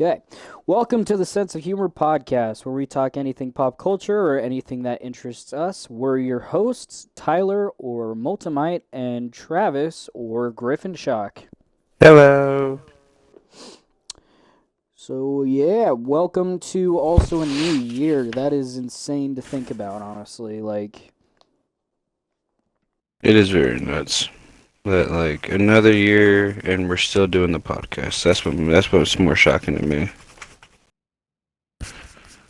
Okay. Welcome to the Sense of Humor podcast, where we talk anything pop culture or anything that interests us. We're your hosts, Tyler or Multimite, and Travis or Griffin Shock. Hello. So, yeah, welcome to also a new year. That is insane to think about, honestly. It is very nuts that like another year and we're still doing the podcast. That's what's more shocking to me.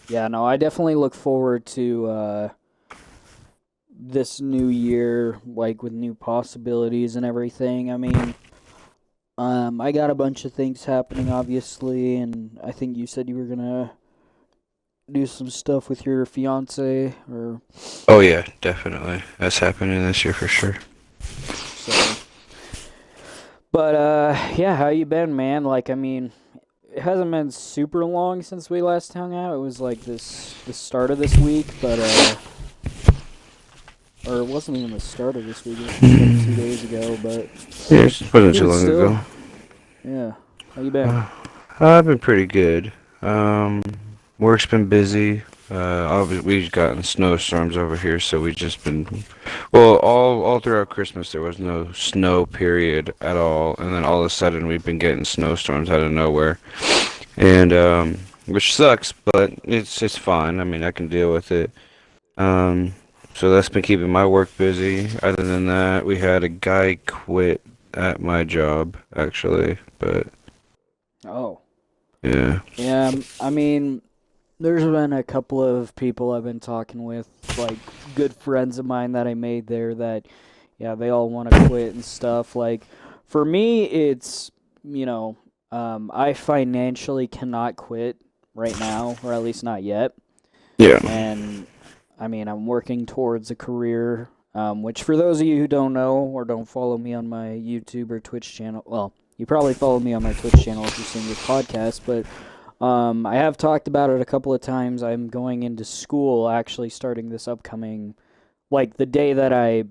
yeah, no, I definitely look forward to this new year, like with new possibilities and everything. I mean, I got a bunch of things happening, obviously, and I think you said you were gonna do some stuff with your fiance, or Oh yeah, definitely. That's happening this year for sure. so. But yeah, how you been, man? Like, I mean, it hasn't been super long since we last hung out. It was like the start of this week, but or it wasn't even the start of this week. It was just like 2 days ago, but Yeah, it wasn't too even long still, ago. yeah. How you been? Uh, I've been pretty good. Um, Work's been busy. Obviously we've gotten snowstorms over here, so we've just been well, all throughout Christmas there was no snow period at all, and then all of a sudden we've been getting snowstorms out of nowhere. And which sucks, but it's fine. I mean, I can deal with it. Um, so that's been keeping my work busy. Other than that, we had a guy quit at my job actually, but Oh, yeah. yeah. I mean, there's been a couple of people I've been talking with, like good friends of mine that I made there that, yeah, they all want to quit and stuff. Like, for me, it's, I financially cannot quit right now, or at least not yet. Yeah. And, I mean, I'm working towards a career, which for those of you who don't know or don't follow me on my YouTube or Twitch channel, well, you probably follow me on my Twitch channel if you're seeing this podcast, but I have talked about it a couple of times. I'm going into school, actually starting this upcoming, like the day that I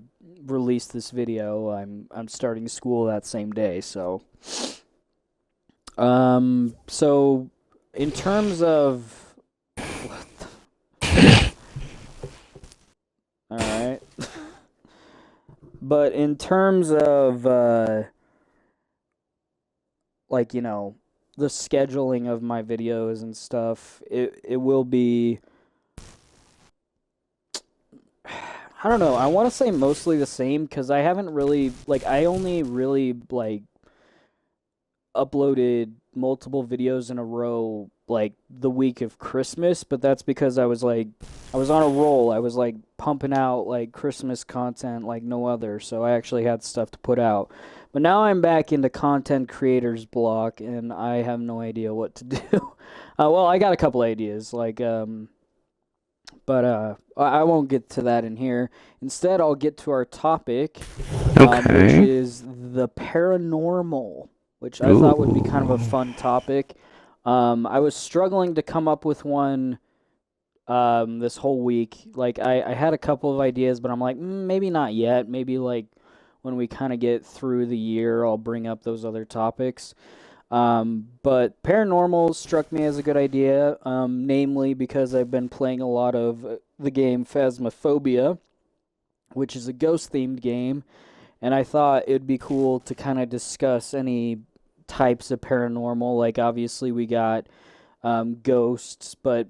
release this video. I'm starting school that same day. So in terms of, all right, but in terms of like the scheduling of my videos and stuff, it will be, I don't know. I want to say mostly the same because I haven't really, like, I only really, like, uploaded multiple videos in a row, like, the week of Christmas, but that's because I was on a roll. I was, like, pumping out, like, Christmas content like no other, so I actually had stuff to put out. But now I'm back into content creators block, and I have no idea what to do. Well, I got a couple ideas, but I won't get to that in here. Instead, I'll get to our topic, which Okay. is the paranormal, which I thought would be kind of a Ooh. fun topic. I was struggling to come up with one this whole week. Like, I had a couple of ideas, but I'm like, maybe not yet. Maybe, like, when we kind of get through the year, I'll bring up those other topics. But paranormal struck me as a good idea, namely because I've been playing a lot of the game Phasmophobia, which is a ghost-themed game, and I thought it'd be cool to kind of discuss any types of paranormal. Like, obviously, we got ghosts, but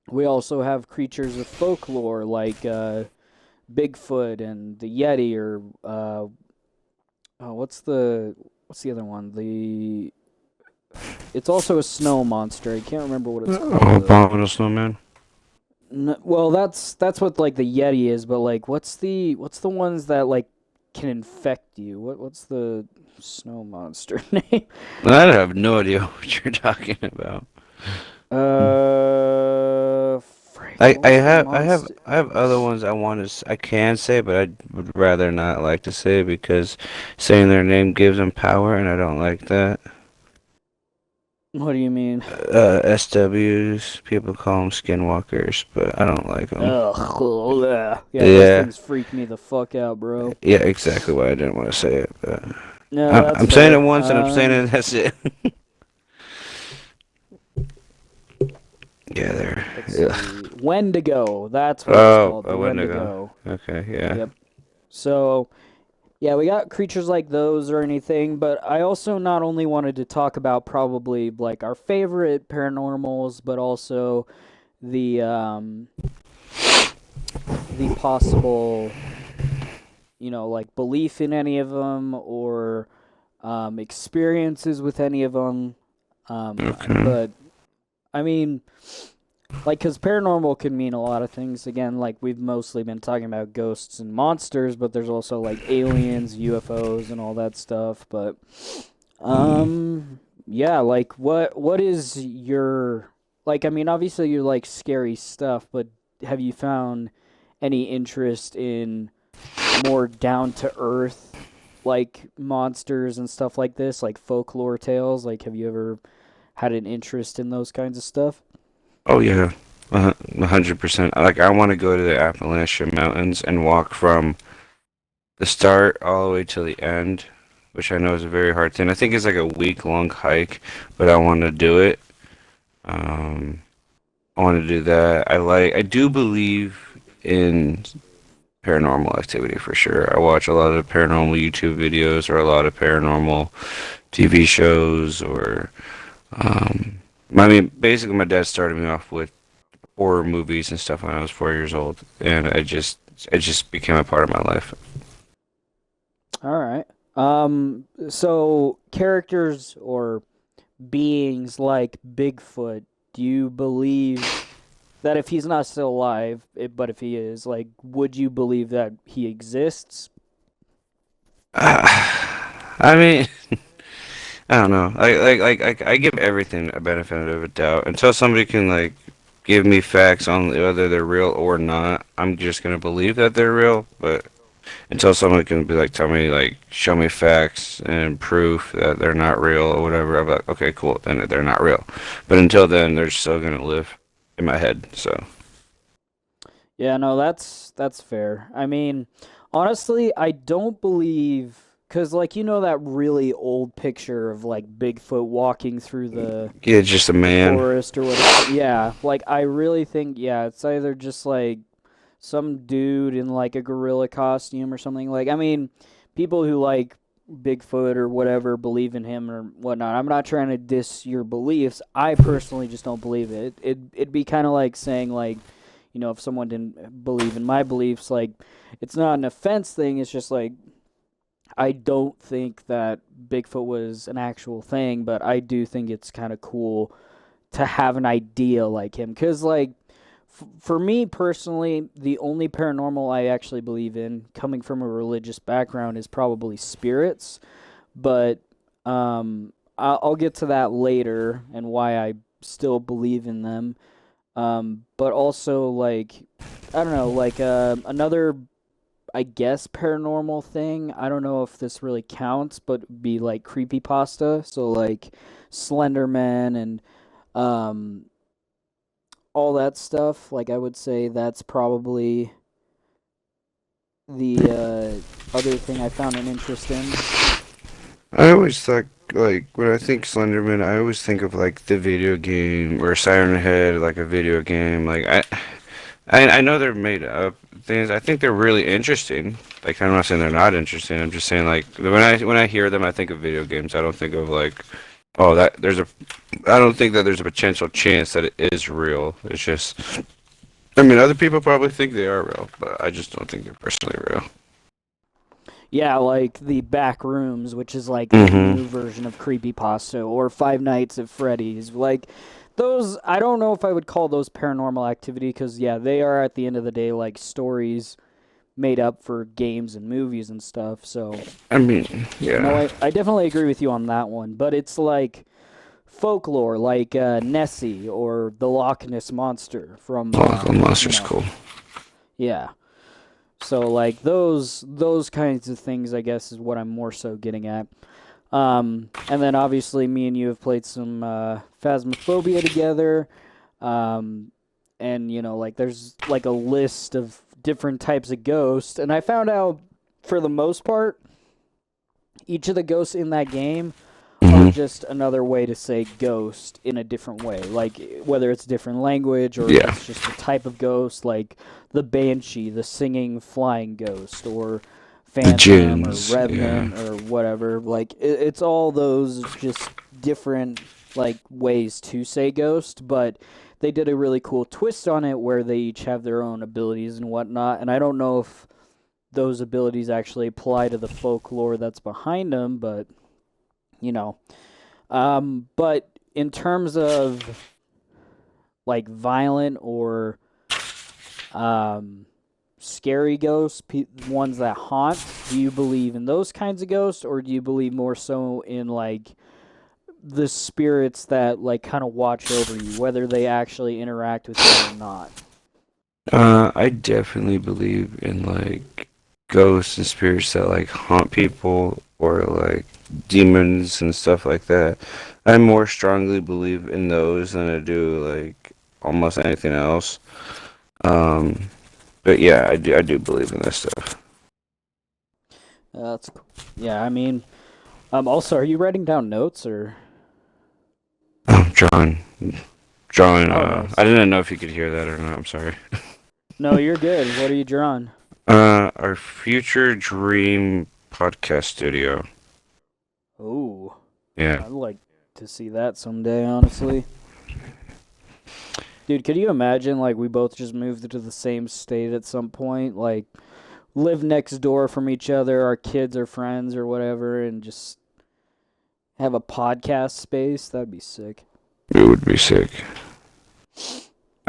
we also have creatures of folklore like Bigfoot and the Yeti, or what's the other one? It's also a snow monster. I can't remember what it's called Oh, though. abominable snowman. Well, that's what like the Yeti is, but like what's the ones that like can infect you? What's the snow monster name? I have no idea what you're talking about. Frick, I what I was the have I have monster? I have other ones I can say, but I would rather not like to say because saying their name gives them power, and I don't like that. What do you mean? SWs, people call them skinwalkers, but I don't like them. Ugh, yeah, yeah, those Yeah, things freak me the fuck out, bro. yeah, exactly why I didn't want to say it, but No, I'm that's I'm saying it fair. once and I'm saying it. That's it. Yeah, there. Let's Yeah. see. Wendigo. That's what it's Oh, called. a The Wendigo. Wendigo. Okay, yeah. Yep. So, yeah, we got creatures like those or anything, but I also not only wanted to talk about probably like our favorite paranormals, but also the the possible, like belief in any of them or experiences with any of them. Okay. But I mean, like, because paranormal can mean a lot of things. Again, like we've mostly been talking about ghosts and monsters, but there's also like aliens, UFOs, and all that stuff. But yeah, like what is your like? I mean, obviously you like scary stuff, but have you found any interest in more down to earth like monsters and stuff like this, like folklore tales? Like, have you ever had an interest in those kinds of stuff? Oh yeah, 100%. Like I want to go to the Appalachian Mountains and walk from the start all the way to the end, which I know is a very hard thing. I think it's like a week-long hike, but I want to do it. Um, I want to do that. I do believe in paranormal activity for sure. I watch a lot of paranormal YouTube videos or a lot of paranormal TV shows or um, I mean, basically my dad started me off with horror movies and stuff when I was 4 years old, and it just became a part of my life. All right. So characters or beings like Bigfoot, do you believe that if he's not still alive, but if he is, like, would you believe that he exists? I mean, I don't know. I give everything a benefit of a doubt until somebody can like give me facts on whether they're real or not. I'm just gonna believe that they're real, but until someone can be like, tell me, like, show me facts and proof that they're not real or whatever, I'm like, okay, cool, then they're not real. But until then, they're still gonna live in my head. So, Yeah, no, that's fair. I mean, honestly, I don't believe because like that really old picture of like Bigfoot walking through yeah, just a the man. forest or whatever. Yeah, like I really think it's either just like some dude in like a gorilla costume or something. Like I mean, people who like Bigfoot or whatever believe in him or whatnot. I'm not trying to diss your beliefs. I personally just don't believe it. It'd be kind of like saying like, if someone didn't believe in my beliefs, like it's not an offense thing. It's just like I don't think that Bigfoot was an actual thing, but I do think it's kind of cool to have an idea like him. Because, like, for me personally, the only paranormal I actually believe in, coming from a religious background, is probably spirits. But I'll get to that later and why I still believe in them. But also, like, I don't know, like another I guess paranormal thing. I don't know if this really counts, but would be like creepypasta. So like Slenderman and um all that stuff. Like I would say that's probably the other thing I found an interest in. I always thought, like, when I think Slenderman, I always think of like the video game or Siren Head, like a video game. I know they're made up things. I think they're really interesting. Like I'm not saying they're not interesting. I'm just saying like when I hear them, I think of video games. I don't think of like, oh, that there's a. I don't think that there's a potential chance that it is real. It's just. I mean, other people probably think they are real, but I just don't think they're personally real. Yeah, like the Back Rooms, which is like the Mm-hmm. new version of creepypasta, or Five Nights at Freddy's. Like those, I don't know if I would call those paranormal activity because yeah, they are at the end of the day like stories made up for games and movies and stuff. So I mean, no, yeah. I definitely agree with you on that one. But it's like folklore, like Nessie or the Loch Ness monster from Local Monster's cool. yeah. So like those kinds of things, I guess, is what I'm more so getting at. And then obviously me and you have played some Phasmophobia together. Um, and like there's like a list of different types of ghosts, and I found out for the most part, each of the ghosts in that game are Hmm. just another way to say ghost in a different way. Like whether it's different language or if Yeah. it's just a type of ghost, like the banshee, the singing flying ghost, or The phantom or gins. Yeah. revenant or whatever. Like it's all those just different like ways to say ghost, but they did a really cool twist on it where they each have their own abilities and whatnot. And I don't know if those abilities actually apply to the folklore that's behind them, but you know. But in terms of like violent or um, scary ghosts, ones that haunt, do you believe in those kinds of ghosts, or do you believe more so in like the spirits that like kind of watch over you, whether they actually interact with you or not? I definitely believe in like ghosts and spirits that like haunt people or like demons and stuff like that. I more strongly believe in those than I do like almost anything else. Um, but yeah, I do believe in this stuff. That's cool. Yeah, I mean, also, are you writing down notes or? Drawing, drawing. Oh, I nice. didn't know if you could hear that or not. I'm sorry. No, you're good. What are you drawing? Our future dream podcast studio. Oh, Yeah. I'd like to see that someday, honestly. Dude, could you imagine like we both just moved into the same state at some point, like live next door from each other, our kids are friends or whatever, and just have a podcast space? That'd be sick. It would be sick.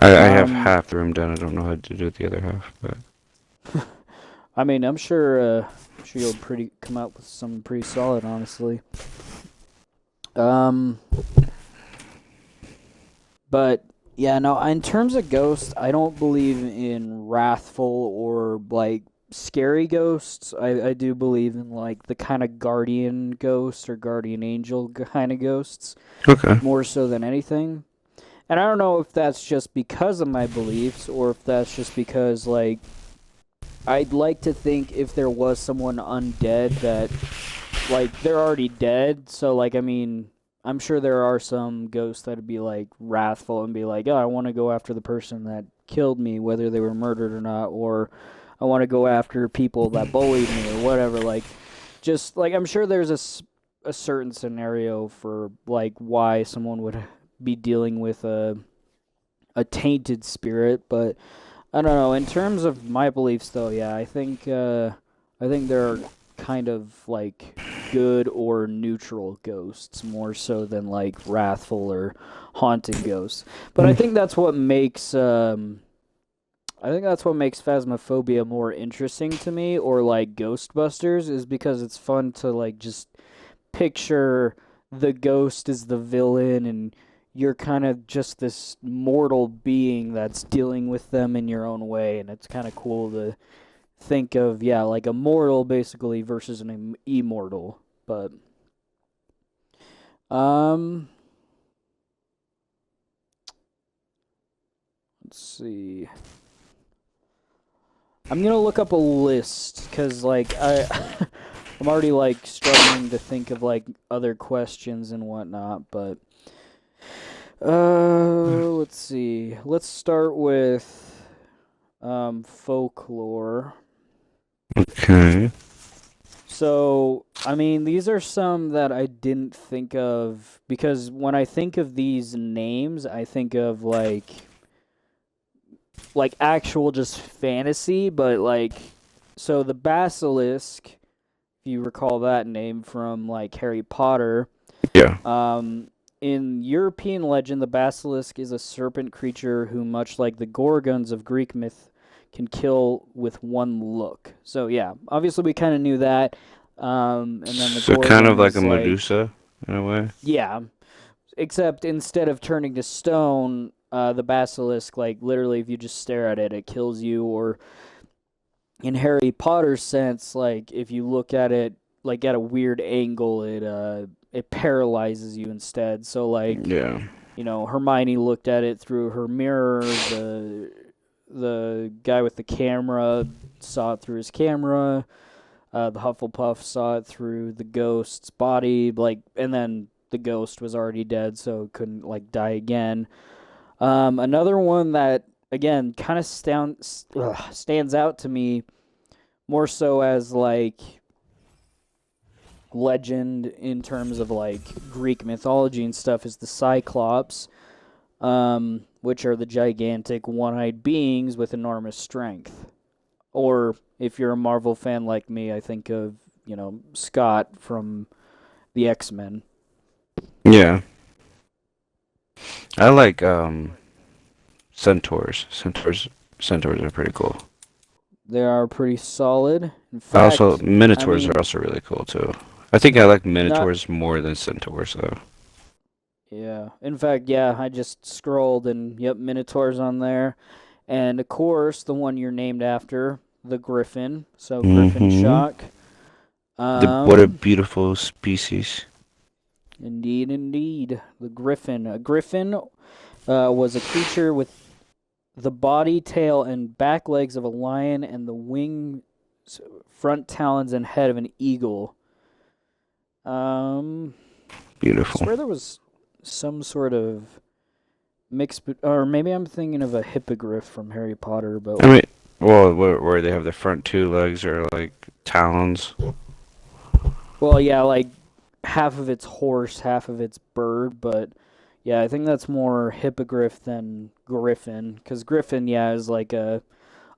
I have Um, half the room done. I don't know how to do the other half, but I mean, I'm sure you'll pretty come out with something pretty solid, honestly. Um, but yeah, no, in terms of ghosts, I don't believe in wrathful or like scary ghosts. I do believe in like the kind of guardian ghost or guardian angel kind of ghosts okay. more so than anything. And I don't know if that's just because of my beliefs or if that's just because like I'd like to think if there was someone undead that like they're already dead, so like I mean I'm sure there are some ghosts that'd be like wrathful and be like, oh, I want to go after the person that killed me, whether they were murdered or not, or I want to go after people that bullied me or whatever. Like, just like I'm sure there's a certain scenario for like why someone would be dealing with a tainted spirit, but I don't know. In terms of my beliefs, though, yeah, I think there are kind of like good or neutral ghosts more so than like wrathful or haunting ghosts. But I think that's what makes Phasmophobia more interesting to me, or like Ghostbusters, is because it's fun to like just picture the ghost as the villain and you're kind of just this mortal being that's dealing with them in your own way, and it's kind of cool to think of, yeah, like a mortal basically versus an immortal. But um let's see. I'm going to look up a list cuz like I'm already like struggling to think of like other questions and whatnot, but let's see. Let's start with folklore. Okay. So, I mean, these are some that I didn't think of because when I think of these names, I think of like actual just fantasy, but like so the basilisk, if you recall that name from like Harry Potter, Yeah. um in European legend, the basilisk is a serpent creature who, much like the gorgons of Greek myth, can kill with one look. So yeah, obviously we kind of knew that. And then the So kind gorgon of like a is like, Medusa in a way. yeah, except instead of turning to stone, the basilisk, like literally, if you just stare at it, it kills you. Or in Harry Potter's sense, like if you look at it like at a weird angle, it paralyzes you instead. So like Yeah. Hermione looked at it through her mirror. The guy with the camera saw it through his camera. The Hufflepuff saw it through the ghost's body, like, and then the ghost was already dead, so it couldn't like die again. Another one that again kind of stands out to me more so as like legend in terms of like Greek mythology and stuff is the Cyclops, which are the gigantic one-eyed beings with enormous strength. Or if you're a Marvel fan like me, I think of, Scott from the X-Men. Yeah. I like centaurs. Centaurs are pretty cool. They are pretty solid. In Also, fact, I minotaurs are mean, also really cool too. I think I like not minotaurs more than centaurs though. yeah. In fact, yeah, I just scrolled and yep, Minotaur's on there. And of course, the one you're named after, the Griffin. So Griffin Mm-hmm. Shock. What a Um, beautiful species. Indeed, indeed. The Griffin. A Griffin was a creature with the body, tail, and back legs of a lion and the wing, front talons, and head of an eagle. Um, I Beautiful. swear there was some sort of mix, or maybe I'm thinking of a hippogriff from Harry Potter, but I mean, well, where they have the front two legs are like talons. well, yeah, like half of it's horse, half of it's bird, but yeah, I think that's more hippogriff than griffin, because griffin, yeah, is like a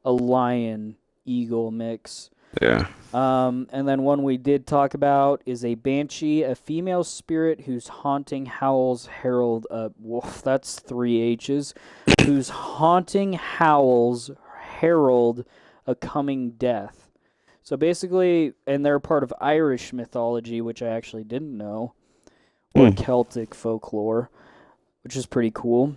lion eagle mix. Yeah. And then one we did talk about is a banshee, a female spirit whose haunting howls herald a wolf. That's three H's. Whose haunting howls herald a coming death. So basically, and they're part of Irish mythology, which I actually didn't know, or Hmm. Celtic folklore, which is pretty cool.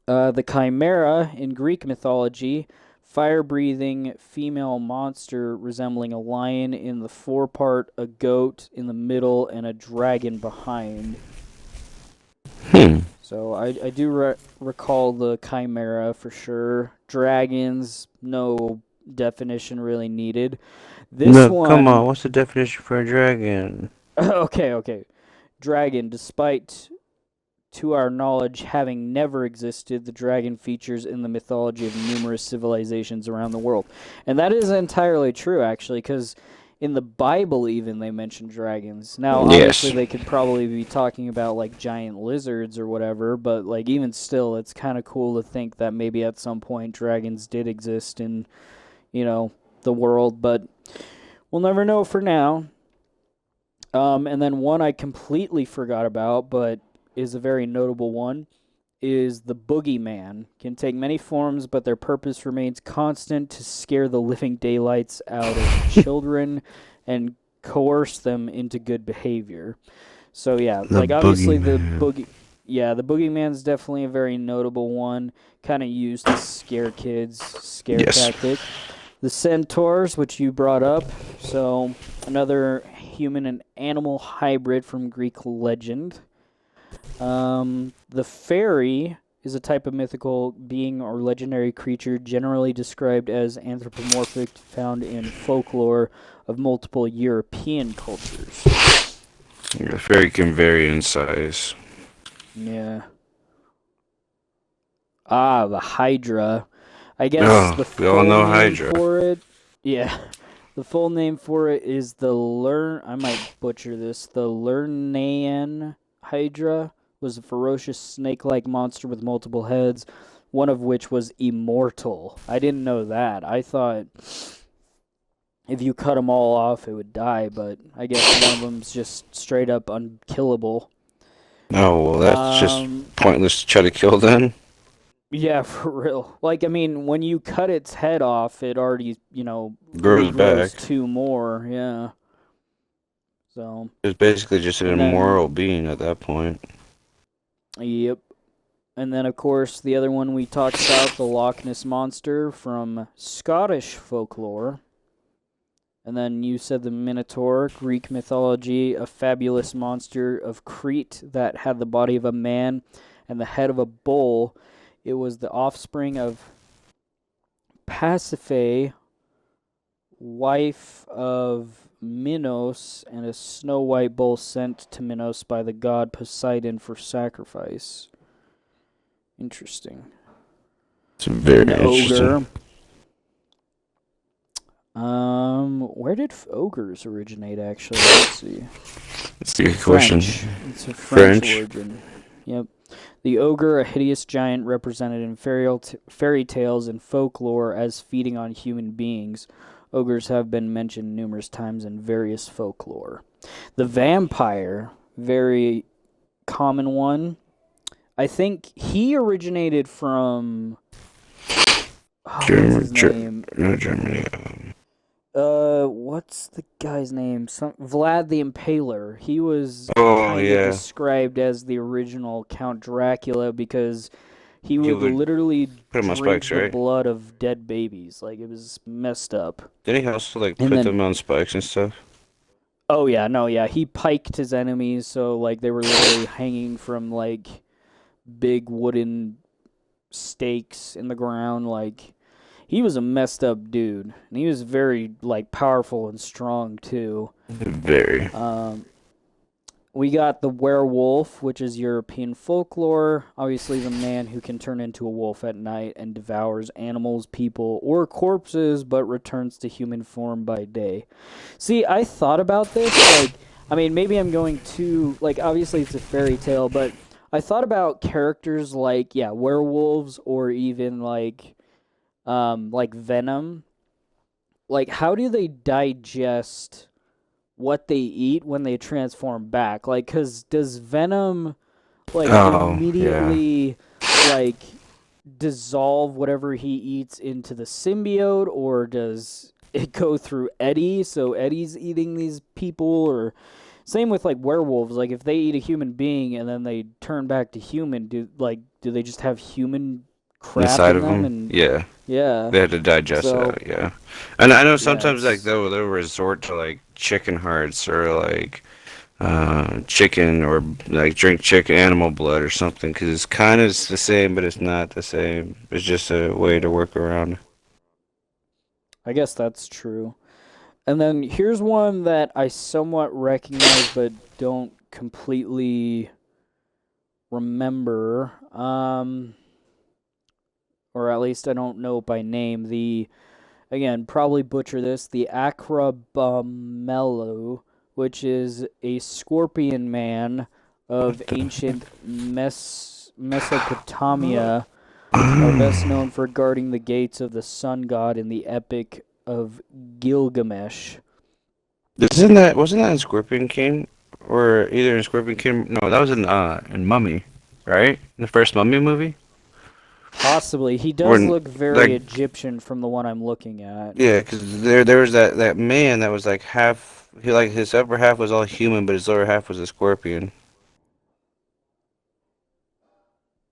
The Chimera in Greek mythology, fire-breathing female monster resembling a lion in the forepart, a goat in the middle, and a dragon behind. Hmm. So I do recall the Chimera for sure. Dragons, no definition really needed. This No, come on. one, What's the definition for a dragon? okay. Dragon, despite to our knowledge, having never existed, the dragon features in the mythology of numerous civilizations around the world. And that is entirely true, actually, because in the Bible, even, they mention dragons. Now, obviously, Yes. they could probably be talking about, like, giant lizards or whatever, but, like, even still, it's kind of cool to think that maybe at some point dragons did exist in, the world, but we'll never know for now. And then one I completely forgot about, but is a very notable one, is the boogeyman. Can take many forms, but their purpose remains constant to scare the living daylights out of children and coerce them into good behavior. So yeah, The like obviously boogeyman. the boogeyman's definitely a very notable one, kind of used to scare kids, scare Yes. tactic. The centaurs, which you brought up, so another human and animal hybrid from Greek legend. The fairy is a type of mythical being or legendary creature generally described as anthropomorphic, found in folklore of multiple European cultures. The fairy can vary in size. Yeah. The Hydra. I guess Oh, the we all full know name Hydra. for it. Yeah. The full name for it is I might butcher this. The Lernaean Hydra was a ferocious snake-like monster with multiple heads, one of which was immortal. I didn't know that. I thought if you cut them all off, it would die, but I guess one of them's just straight up unkillable. Oh, well, that's just Um, pointless to try to kill then. Yeah, for real. Like, I mean, when you cut its head off, it already, Grows regrows back. two more. Yeah. So, It's basically just an and immoral then, being at that point. yep. And then, of course, the other one we talked about, the Loch Ness Monster from Scottish folklore. And then you said the Minotaur, Greek mythology, a fabulous monster of Crete that had the body of a man and the head of a bull. It was the offspring of Pasiphae, wife of Minos and a snow white bull sent to Minos by the god Poseidon for sacrifice. Interesting. It's very An interesting. ogre. Where did ogres originate, actually? Let's see. It's a good question. French. It's a French French. origin. Yep. The ogre, a hideous giant represented in fairy tales and folklore as feeding on human beings. Ogres have been mentioned numerous times in various folklore. The vampire, very common one. I think he originated from. Oh, what's his name? No, Germany. What's the guy's name? Vlad the Impaler. He was Oh kind of yeah, described as the original Count Dracula because he he would would literally put him on spikes, drink the right? blood of dead babies. Like, it was messed up. Didn't he also like And put then, them on spikes and stuff? oh yeah, no, yeah, he piked his enemies, so like they were literally hanging from like big wooden stakes in the ground. Like, he was a messed up dude, and he was very like powerful and strong too. Very. Um, we got the werewolf, which is European folklore. Obviously, the man who can turn into a wolf at night and devours animals, people, or corpses, but returns to human form by day. See, I thought about this. Like, I mean, maybe I'm going too. Like, obviously, it's a fairy tale, but I thought about characters like, yeah, werewolves, or even like Venom. Like, how do they digest what they eat when they transform back? Like, cause does Venom like Oh yeah. immediately like dissolve whatever he eats into the symbiote, or does it go through Eddie? So Eddie's eating these people, or same with like werewolves. Like, if they eat a human being and then they turn back to human, do they just have human crap Inside in of them? them, And yeah. yeah, They had to digest so that, yeah. And I know yeah, sometimes like it's they'll resort to like chicken hearts or like chicken or like drink chicken animal blood or something because it's kind of the same, but it's not the same. It's just a way to work around. I guess that's true. And then here's one that I somewhat recognize but don't completely remember. Or at least I don't know it by name. The again, probably butcher this, the Acrabamelu, which is a scorpion man What of the ancient heck? Mesopotamia, are best known for guarding the gates of the sun god in the epic of Gilgamesh. Isn't that wasn't that in Scorpion King or either in Scorpion King? No, that was in Mummy, right? The first Mummy movie. Possibly. He does When look very like Egyptian from the one I'm looking at. yeah, because there was that man that was like half he like his upper half was all human, but his lower half was a scorpion.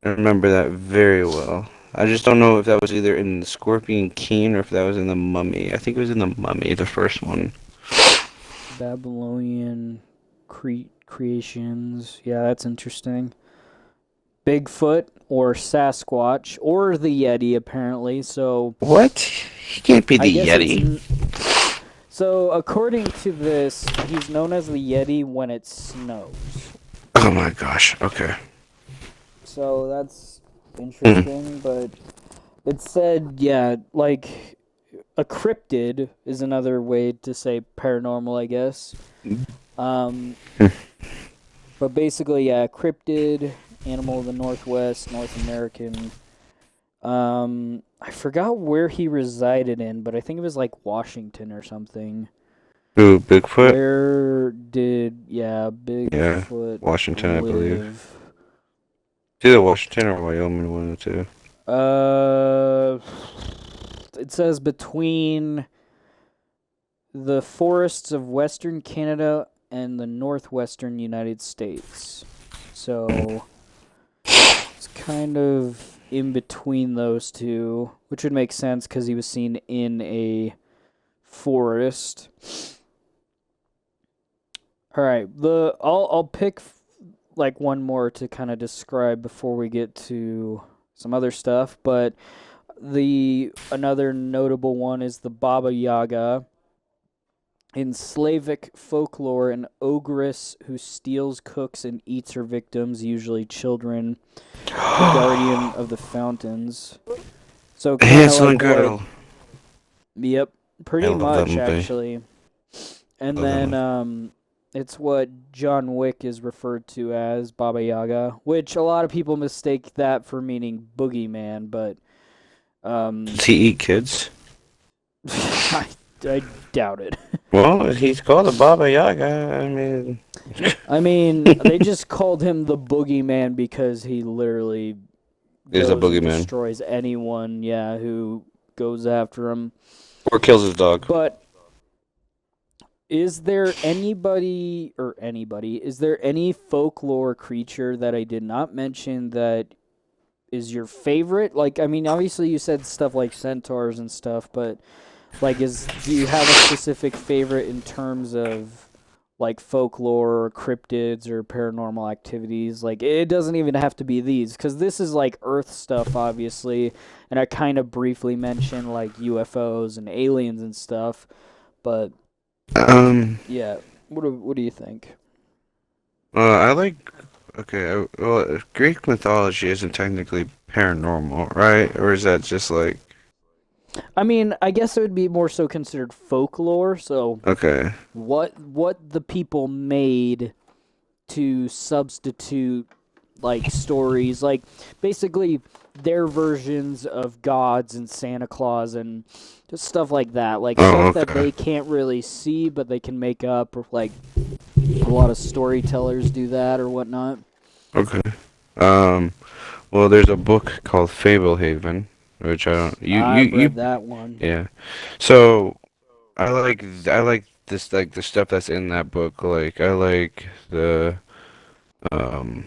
I remember that very well. I just don't know if that was either in the Scorpion King or if that was in the Mummy. I think it was in the Mummy, the first one. Babylonian creations. Yeah, that's interesting. Bigfoot or Sasquatch or the Yeti, apparently. So What? He can't be I the guess it's. Yeti. So, according to this, he's known as the Yeti when it snows. Oh my gosh. Okay. So, that's Mm. interesting, but it said, yeah, like a cryptid is another way to say paranormal, I guess. Um, but basically, yeah, cryptid, animal of the Northwest, North American. I forgot where he resided in, but I think it was like Washington or something. Ooh, Bigfoot? Where did, yeah, Yeah, Bigfoot Washington, I believe. live? It's either Washington or Wyoming, one of the two. Uh, it says between the forests of Western Canada and the northwestern United States. So it's kind of in between those two, which would make sense because he was seen in a forest. All right, I'll pick like one more to kind of describe before we get to some other stuff, but the another notable one is the Baba Yaga. In Slavic folklore, an ogress who steals, cooks, and eats her victims, usually children, the guardian of the fountains. So kind of Hansel and like what? Gretel. Yep, I pretty love that much movie. actually. And Love that then movie. it's what John Wick is referred to as Baba Yaga, which a lot of people mistake that for meaning boogeyman, but Does um, he eat kids? I I doubt it. Well, he's called a Baba Yaga. I mean, I mean, they just called him the boogeyman because he literally is a goes and boogeyman. destroys anyone, yeah, who goes after him. Or kills his dog. But is there is there any folklore creature that I did not mention that is your favorite? Like, I mean, obviously you said stuff like centaurs and stuff, but like, do you have a specific favorite in terms of like folklore or cryptids or paranormal activities? Like, it doesn't even have to be these because this is like Earth stuff, obviously, and I kind of briefly mentioned like UFOs and aliens and stuff, but Um, yeah, what do you think? I like. Okay, well, Greek mythology isn't technically paranormal, right? Or is that just like. I mean, I guess it would be more so considered folklore. So Okay. what the people made to substitute like stories, like basically their versions of gods and Santa Claus and just stuff like that, like Oh, stuff that okay. they can't really see but they can make up. Or like a lot of storytellers do that or whatnot. Okay. Um, well, there's a book called Fablehaven, which I don't. I've read that one. Yeah. So I like this like the stuff that's in that book. Like I like um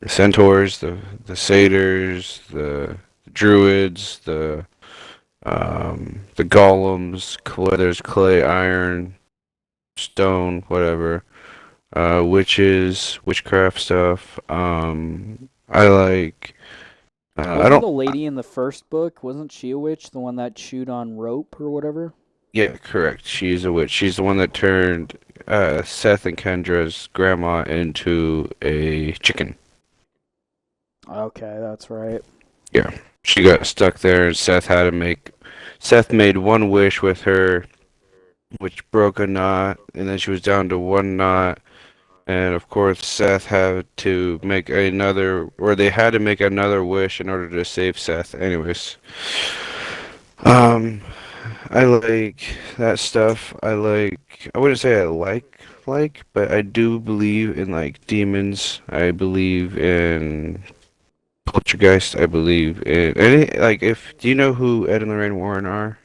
the centaurs, the satyrs, the druids, the golems, there's clay, iron, stone, whatever. Witches, witchcraft stuff. I like. I Wasn't don't. the lady in the first book, wasn't she a witch, the one that chewed on rope or whatever? Yeah, correct. She's a witch. She's the one that turned Seth and Kendra's grandma into a chicken. Okay, that's right. Yeah. She got stuck there, and Seth had to make. Seth made one wish with her, which broke a knot, and then she was down to one knot. And of course, Seth had to make another, or they had to make another wish in order to save Seth. Anyways, um, I like that stuff. I wouldn't say but I do believe in like demons. I believe in poltergeist. I believe in any, like, do you know who Ed and Lorraine Warren are?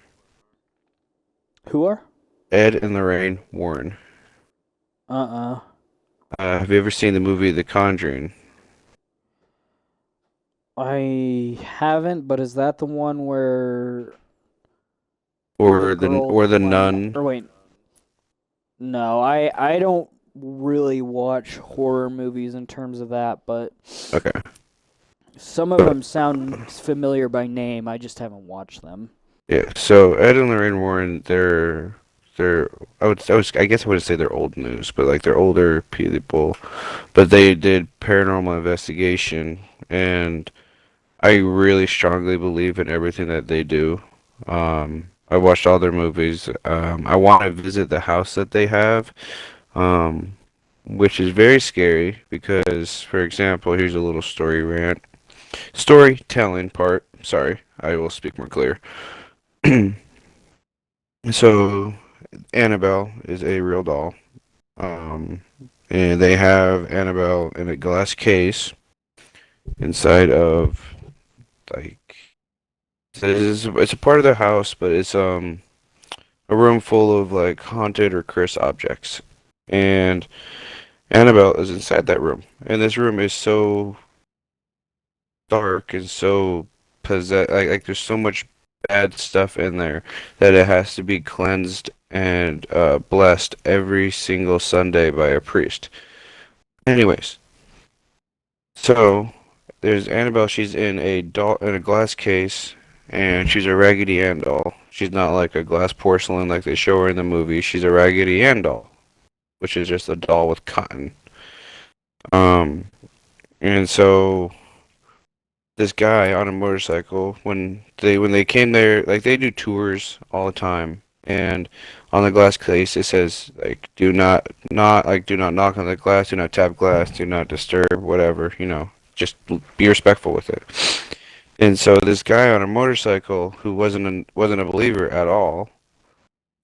Who are? Ed and Lorraine Warren. Uh-uh. Have you ever seen the movie The Conjuring? I haven't, but is that the one where the girl Or the went Nun? or wait, no, I don't really watch horror movies in terms of that, but Okay. some of But them sound familiar by name. I just haven't watched them. yeah, so Ed and Lorraine Warren, they're I guess I wouldn't say they're old news, but like they're older people, but they did paranormal investigation, and I really strongly believe in everything that they do. I watched all their movies. I want to visit the house that they have, um, which is very scary because, for example, here's a little storytelling part. Sorry, I will speak more clear. So Annabelle is a real doll. Um, and they have Annabelle in a glass case inside of like it's a part of the house, but it's a room full of like haunted or cursed objects. And Annabelle is inside that room. And this room is so dark and so like there's so much bad stuff in there that it has to be cleansed and blessed every single Sunday by a priest. Anyways, so there's Annabelle. She's in a glass case, and she's a Raggedy Ann doll. She's not like a glass porcelain like they show her in the movie. She's a Raggedy Ann doll, which is just a doll with cotton. Um, and so this guy on a motorcycle, when they came there, like they do tours all the time, and on the glass case it says like do not knock on the glass, do not tap glass, do not disturb, whatever, just be respectful with it. And so this guy on a motorcycle who wasn't a believer at all,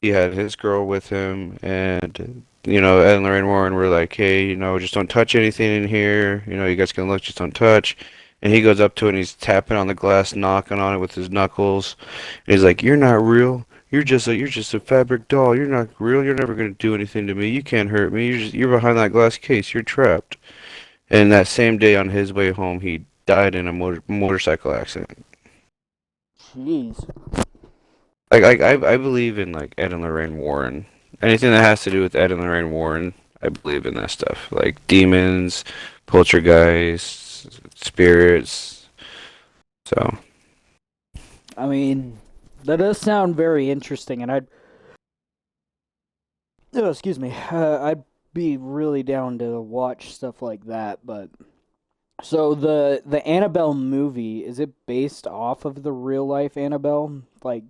he had his girl with him, and Ed and Lorraine Warren were like, hey, just don't touch anything in here. You guys can look, just don't touch. And he goes up to it and he's tapping on the glass, knocking on it with his knuckles. And he's like, "You're not real. You're just a fabric doll. You're not real. You're never gonna do anything to me. You can't hurt me. You're behind that glass case. You're trapped." And that same day on his way home, he died in a motorcycle accident. Jeez. Like I believe in like Ed and Lorraine Warren. Anything that has to do with Ed and Lorraine Warren, I believe in that stuff. Like demons, poltergeists, spirits. So I mean, that does sound very interesting, and oh, excuse me, I'd be really down to watch stuff like that. But so the Annabelle movie, is it based off of the real life Annabelle like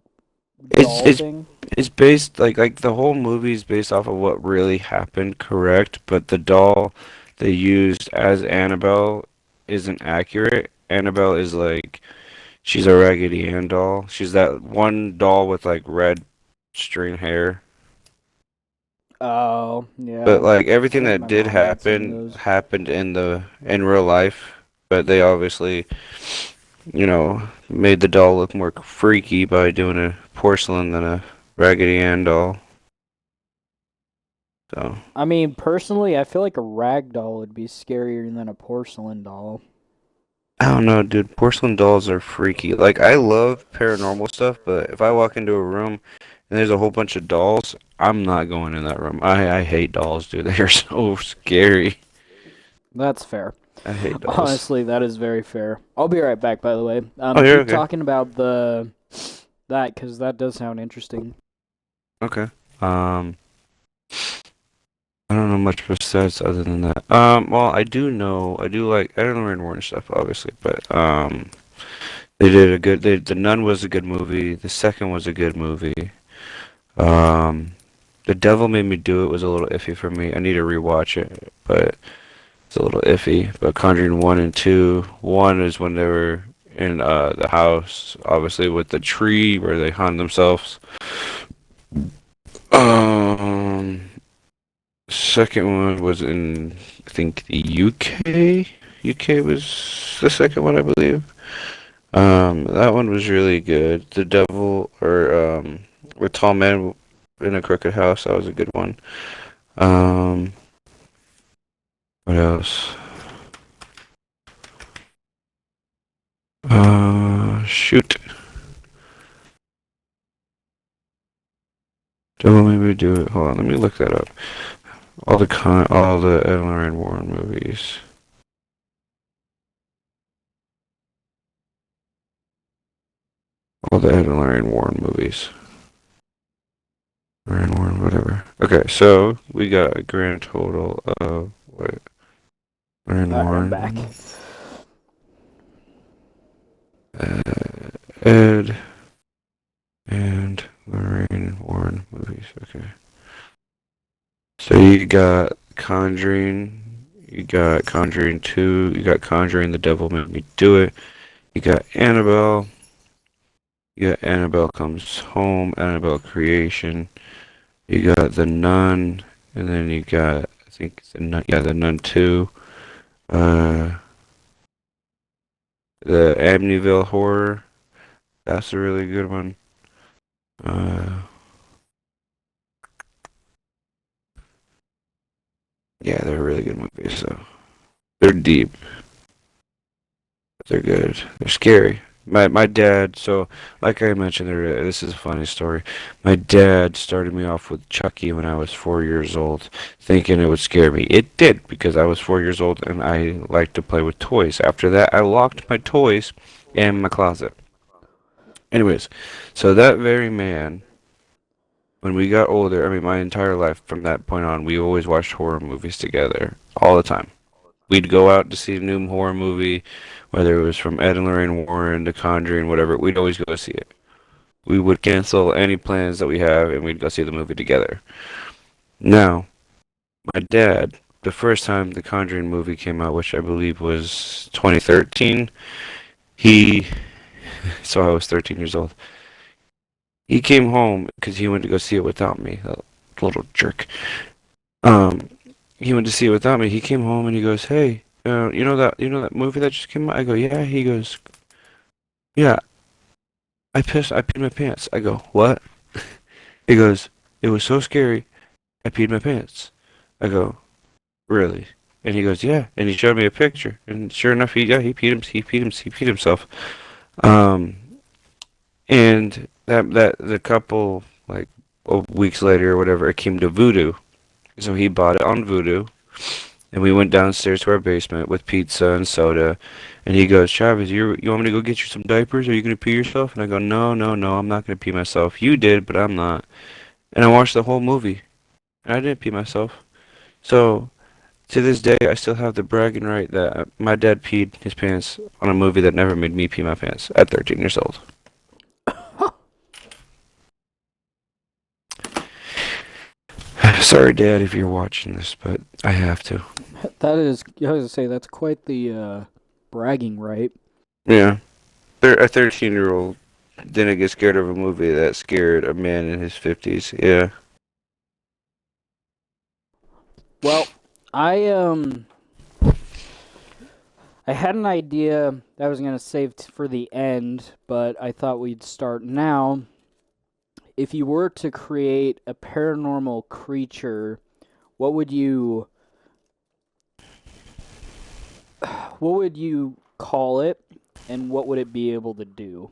it's doll it's thing? it's based like the whole movie is based off of what really happened, correct? But the doll they used as Annabelle isn't accurate. Annabelle is like she's a Raggedy Ann doll. She's that one doll with like red string hair. Oh, But yeah. like I everything feel like that my did mom had seen happen those. happened in real life, but they obviously, made the doll look more freaky by doing a porcelain than a Raggedy Ann doll. So I mean, personally, I feel like a rag doll would be scarier than a porcelain doll. I don't know, dude. Porcelain dolls are freaky. Like I love paranormal stuff, but if I walk into a room and there's a whole bunch of dolls, I'm not going in that room. I hate dolls, dude. They are so scary. That's fair. I hate dolls. Honestly, that is very fair. I'll be right back, by the way. Oh, you're Keep okay. talking about that because that does sound interesting. Okay. Um, I don't know much besides other than that. Well, I do like, I don't know Rand Warren stuff, obviously, but, they did a good, The Nun was a good movie. The second was a good movie. Um, The Devil Made Me Do It was a little iffy for me. I need to rewatch it, but it's a little iffy. But Conjuring 1 and 2, 1 is when they were in, the house, obviously with the tree where they hung themselves. Um, Second one was in, I think, the UK. UK was the second one, I believe. That one was really good. The Devil, or with Tall Man in a Crooked House, that was a good one. Um, what else? Shoot. Devil Made Me Do It. Hold on, let me look that up. All the Ed and Lorraine Warren movies. All the Ed and Lorraine Warren movies. Lorraine Warren, whatever. Okay, so we got a grand total of what? Lorraine All right, I'm back. Warren, uh, Ed and Lorraine Warren movies. Okay. So you got Conjuring, you got Conjuring 2, you got Conjuring The Devil Made Me Do It, you got Annabelle, you got Annabelle Comes Home, Annabelle Creation, you got The Nun, and then you got, I think, The Nun 2, uh, the Amityville Horror, that's a really good one. Uh, yeah, they're really good movies, so they're deep. They're good. They're scary. My dad, so like I mentioned there, this is a funny story. My dad started me off with Chucky when I was 4 years old, thinking it would scare me. It did because I was 4 years old and I liked to play with toys. After that, I locked my toys in my closet. Anyways, so that very man, when we got older, I mean, my entire life from that point on, we always watched horror movies together all the time. We'd go out to see a new horror movie, whether it was from Ed and Lorraine Warren, The Conjuring, whatever. We'd always go see it. We would cancel any plans that we have, and we'd go see the movie together. Now, my dad, the first time the Conjuring movie came out, which I believe was 2013, he, so I was 13 years old. He came home because he went to go see it without me, a little jerk. Um, he went to see it without me. He came home and he goes, "Hey, you know that movie that just came out?" I go, "Yeah." He goes, "Yeah, I peed my pants." I go, "What?" He goes, "It was so scary, I peed my pants." I go, "Really?" And he goes, "Yeah." And he showed me a picture, and sure enough, he peed himself. Um, and that the couple like weeks later or whatever, it came to Voodoo. So he bought it on Voodoo, and we went downstairs to our basement with pizza and soda. And he goes, "Travis, you want me to go get you some diapers? Are you gonna pee yourself?" And I go, "No, no, no, I'm not gonna pee myself. You did, but I'm not." And I watched the whole movie, and I didn't pee myself. So to this day, I still have the bragging right that my dad peed his pants on a movie that never made me pee my pants at 13 years old. Sorry, Dad, if you're watching this, but I have to. That is, I was gonna say that's quite the bragging right. Yeah, a 13-year-old didn't get scared of a movie that scared a man in his 50s. Yeah. Well, I I had an idea that I was gonna save for the end, but I thought we'd start now. If you were to create a paranormal creature, what would you what would you call it, and what would it be able to do?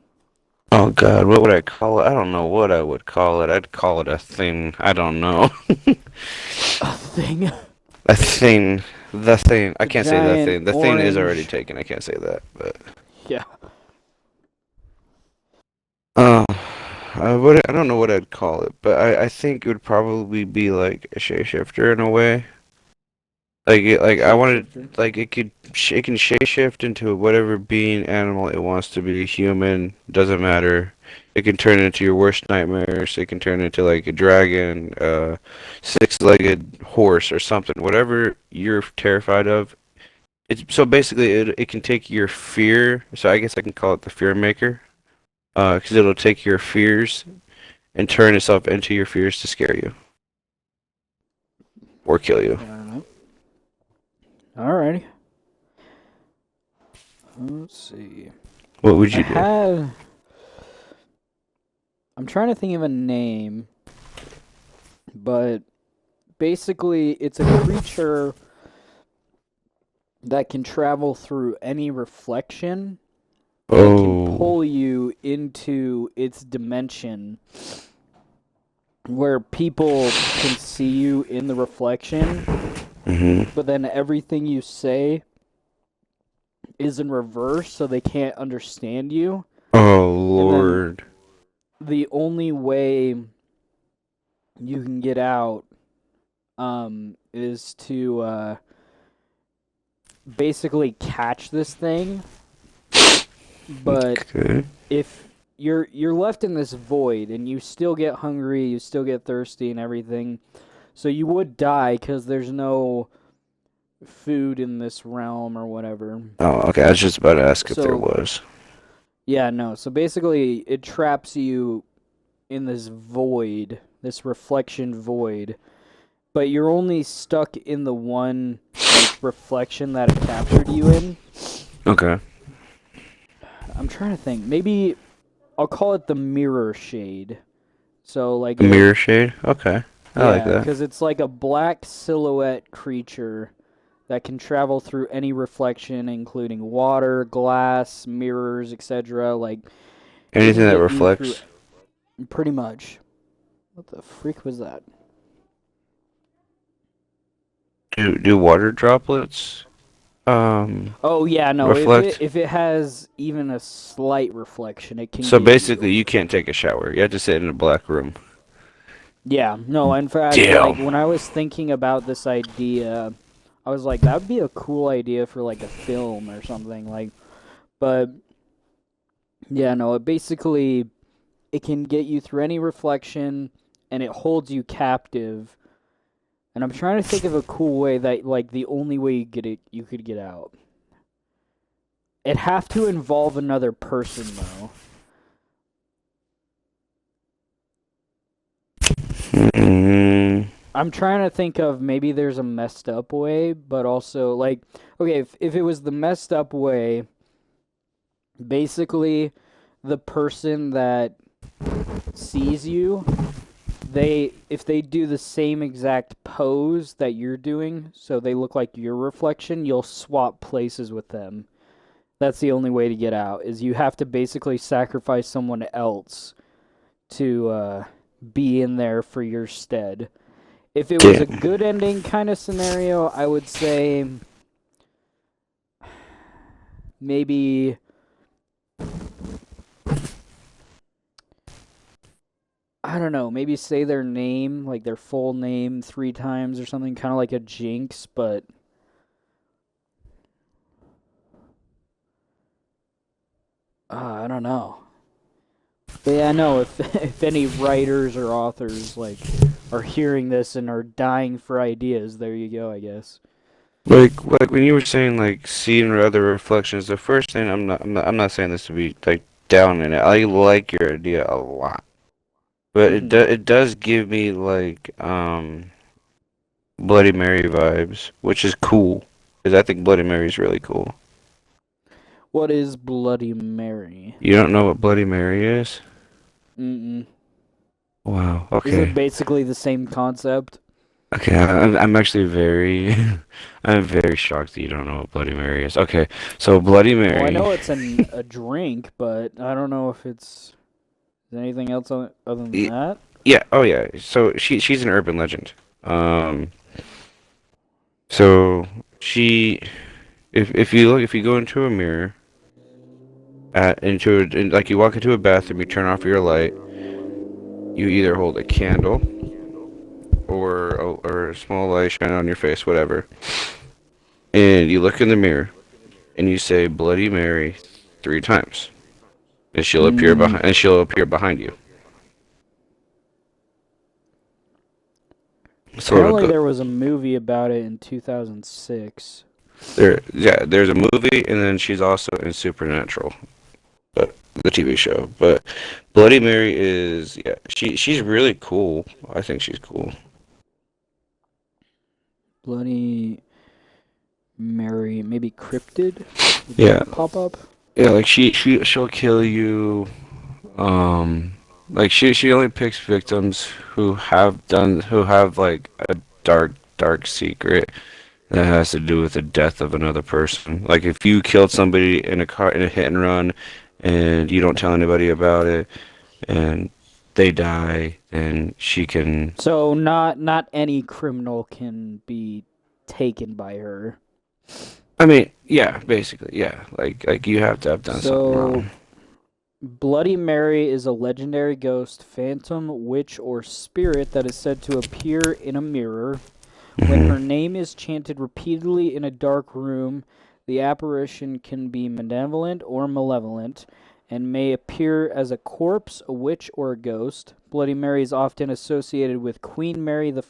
Oh God, what would I call it? I don't know what I would call it. I'd call it a thing. I don't know. A thing, A thing. The thing. I a can't say the giant thing. The thing is already orange. taken. I can't say that. But Yeah. uh, I don't know what I'd call it, but I think it would probably be like a shapeshifter in a way. Like I wanted, Shapeshifter. like it can shapeshift into whatever being animal it wants to be. Human, doesn't matter. It can turn into your worst nightmares. It can turn into like a dragon, six-legged horse or something. Whatever you're terrified of. So basically it can take your fear. So I guess I can call it the fear maker. 'Cause it'll take your fears and turn itself into your fears to scare you or kill you. I don't know. Alrighty. Let's see. What would I you do? had. I'm trying to think of a name, but basically, it's a creature that can travel through any reflection that can Oh. pull you into its dimension where people can see you in the reflection, Mhm. but then everything you say is in reverse, so they can't understand you. Oh And then Lord. the only way you can get out is to basically catch this thing, but Okay. if you're left in this void and you still get hungry, you still get thirsty and everything, so you would die because there's no food in this realm or whatever. Oh, okay. I was just about to ask if there So was. yeah, no. So basically, it traps you in this void, this reflection void, but you're only stuck in the one like reflection that it captured you in. Okay. I'm trying to think. Maybe I'll call it the mirror shade. So like A it, mirror shade. Okay. I like yeah, that. because it's like a black silhouette creature that can travel through any reflection, including water, glass, mirrors, etc. Like it Anything can that get you through reflects. pretty much. What the freak was that? Do water droplets? Oh yeah, no. If it reflect? if it has even a slight reflection, it can So get basically, you. you can't take a shower. You have to sit in a black room. Yeah, no. In fact, like Damn. when I was thinking about this idea, I was like, that would be a cool idea for like a film or something. Like, but yeah, no. It can get you through any reflection, and it holds you captive. And I'm trying to think of a cool way that like the only way you could get out. It'd have to involve another person though. Mm, I'm trying to think of maybe there's a messed up way, but also like okay, if it was the messed up way, basically the person that sees you, they if they do the same exact pose that you're doing, so they look like your reflection, you'll swap places with them. That's the only way to get out. Is you have to basically sacrifice someone else to be in there for your stead. If it was a damn. good ending kind of scenario, I would say maybe I don't know, maybe say their name, like their full name 3 times or something, kind of like a jinx, but I don't know. But yeah, no, if if any writers or authors like are hearing this and are dying for ideas, there you go, I guess. Like when you were saying like seeing other reflections, the first thing I'm not saying this to be like down in it. I like your idea a lot, but Mhm. it does give me like Bloody Mary vibes, which is cool because I think Bloody Mary is really cool. What is Bloody Mary? You don't know what Bloody Mary is? Mm-mm. Wow. Is it Okay. basically the same concept? Okay. I'm actually very I'm very shocked that you don't know what Bloody Mary is. Okay. So Bloody Well, I Mary. know it's a drink, but I don't know if it's anything else other than y- that. Yeah. Oh yeah. So she's an urban legend. Um. So she if you go into a mirror like you walk into a bathroom, you turn off your light. You either hold a candle or a small light shine on your face, whatever, and you look in the mirror and you say Bloody Mary 3 times, and Mm, she'll appear behind you. So it'll apparently go there was a movie about it in 2006. there. Yeah, there's a movie, and then she's also in Supernatural, but the TV show. But Bloody Mary is yeah, she's really cool. I think she's cool. Bloody Mary, maybe cryptid? Would Yeah, that pop up? yeah, like she'll kill you. Um, like she only picks victims who have like a dark secret that has to do with the death of another person. Like if you killed somebody in a hit and run, and you don't tell anybody about it, and they die, then she can. So not any criminal can be taken by her. I mean, yeah, basically, yeah. Like you have to have done something So wrong. Bloody Mary is a legendary ghost, phantom, witch, or spirit that is said to appear in a mirror. When Hmm. her name is chanted repeatedly in a dark room, the apparition can be benevolent or malevolent and may appear as a corpse, a witch, or a ghost. Bloody Mary is often associated with Queen Mary I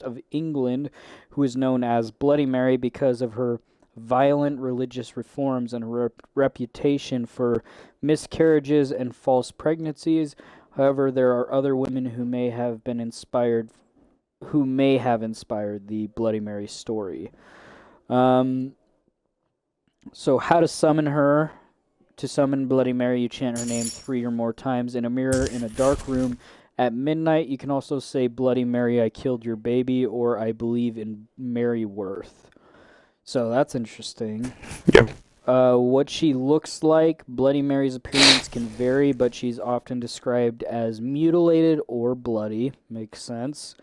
of England, who is known as Bloody Mary because of her violent religious reforms and her reputation for miscarriages and false pregnancies. However, there are other women who may have inspired the Bloody Mary story. Um, so, how to summon her? To summon Bloody Mary, you chant her name 3 or more times in a mirror in a dark room. At midnight, you can also say, Bloody Mary, I killed your baby, or I believe in Mary Worth. So, that's interesting. Yeah. What she looks like, Bloody Mary's appearance can vary, but she's often described as mutilated or bloody. Makes sense.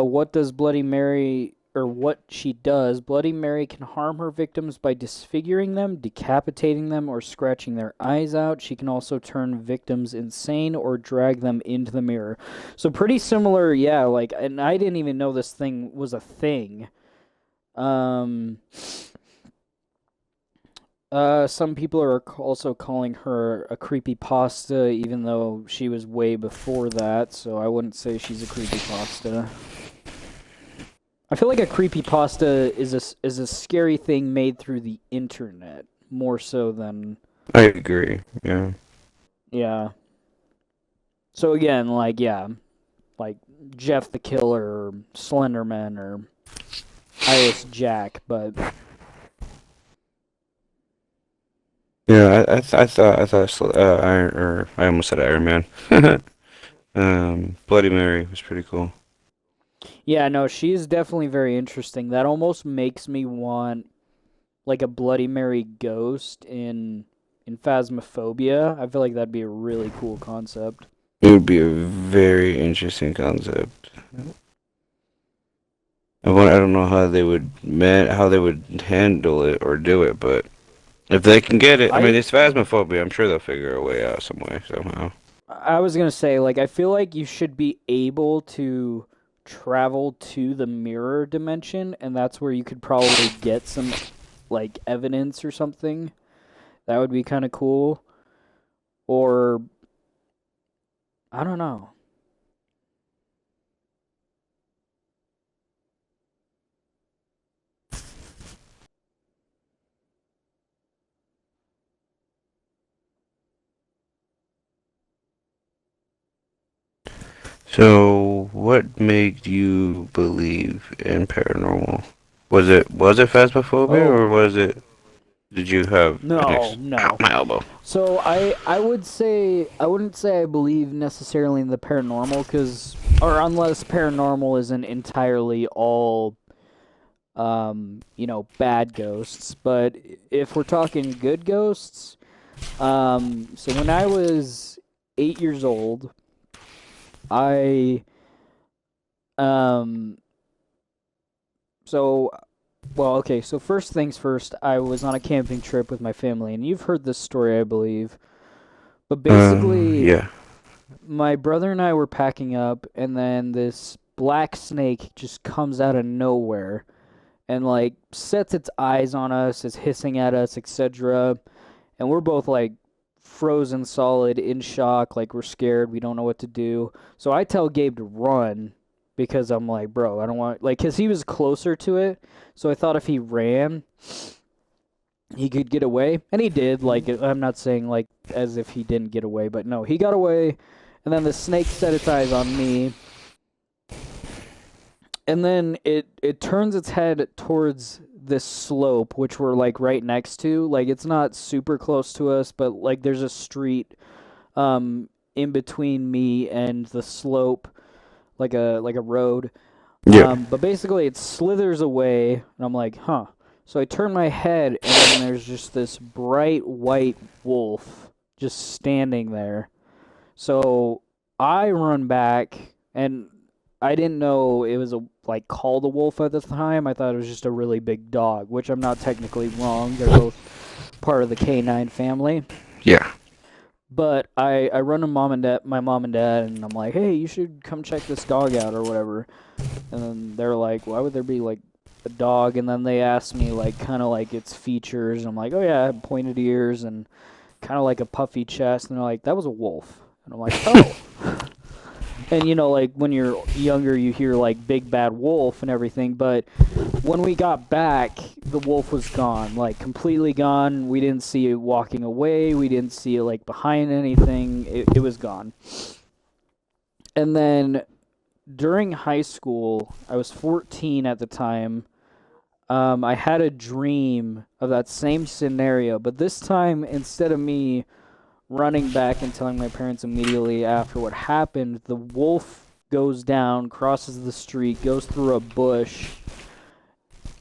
What does Bloody Mary or what she does, Bloody Mary can harm her victims by disfiguring them, decapitating them, or scratching their eyes out. She can also turn victims insane or drag them into the mirror. So pretty similar, yeah, like, and I didn't even know this thing was a thing. Um some people are also calling her a creepypasta, even though she was way before that, so I wouldn't say she's a creepypasta. I feel like a creepypasta is a scary thing made through the internet more so than I agree. Yeah. yeah. So again, like yeah, like Jeff the Killer or Slenderman or Iris Jack, but Yeah, Iron, or I almost said Iron Man. Bloody Mary was pretty cool. yeah, no, she's definitely very interesting. That almost makes me want like a Bloody Mary ghost in Phasmophobia. I feel like that'd be a really cool concept. It would be a very interesting concept. I don't know how they would handle it or do it, but if they can get it, I mean, I it's phasmophobia. I'm sure they'll figure a way out some way somehow. I was gonna say, like, I feel like you should be able to travel to the mirror dimension, and that's where you could probably get some, like, evidence or something. That would be kind of cool. Or, I don't know. So, what made you believe in paranormal? Was it phasmophobia Oh, or was it did you have an no, ex ow, no. my elbow? So I would say I wouldn't say I believe necessarily in the paranormal because or unless paranormal isn't entirely all bad ghosts, but if we're talking good ghosts, so when I was 8 years old, I, um, so, well, okay, so first things first, I was on a camping trip with my family, and you've heard this story, I believe, but basically, Yeah. my brother and I were packing up, and then this black snake just comes out of nowhere and like sets its eyes on us, is hissing at us, etc. And we're both like frozen solid in shock, like we're scared, we don't know what to do. So I tell Gabe to run because I'm like, bro, I don't want like cuz he was closer to it. So I thought if he ran, he could get away, and he did. Like I'm not saying like as if he didn't get away, but no, he got away. And then the snake set its eyes on me, and then it turns its head towards this slope which we're like right next to. Like it's not super close to us, but like there's a street in between me and the slope, like a road. Yeah. But basically it slithers away, and I'm like, huh. So I turn my head, and then there's just this bright white wolf just standing there. So I run back, and I didn't know it was a like called a wolf at the time. I thought it was just a really big dog, which I'm not technically wrong. They're both part of the canine family. Yeah. But I run to my mom and dad, and I'm like, hey, you should come check this dog out or whatever. And then they're like, why would there be like a dog? And then they asked me like kind of like its features. And I'm like, oh yeah, I have pointed ears and kind of like a puffy chest. And they're like, that was a wolf. And I'm like, oh. And like when you're younger, you hear like big bad wolf and everything. But when we got back, the wolf was gone, like completely gone. We didn't see it walking away. We didn't see it like behind anything. It was gone. And then during high school, I was 14 at the time. I had a dream of that same scenario, but this time instead of me running back and telling my parents immediately after what happened, the wolf goes down, crosses the street, goes through a bush,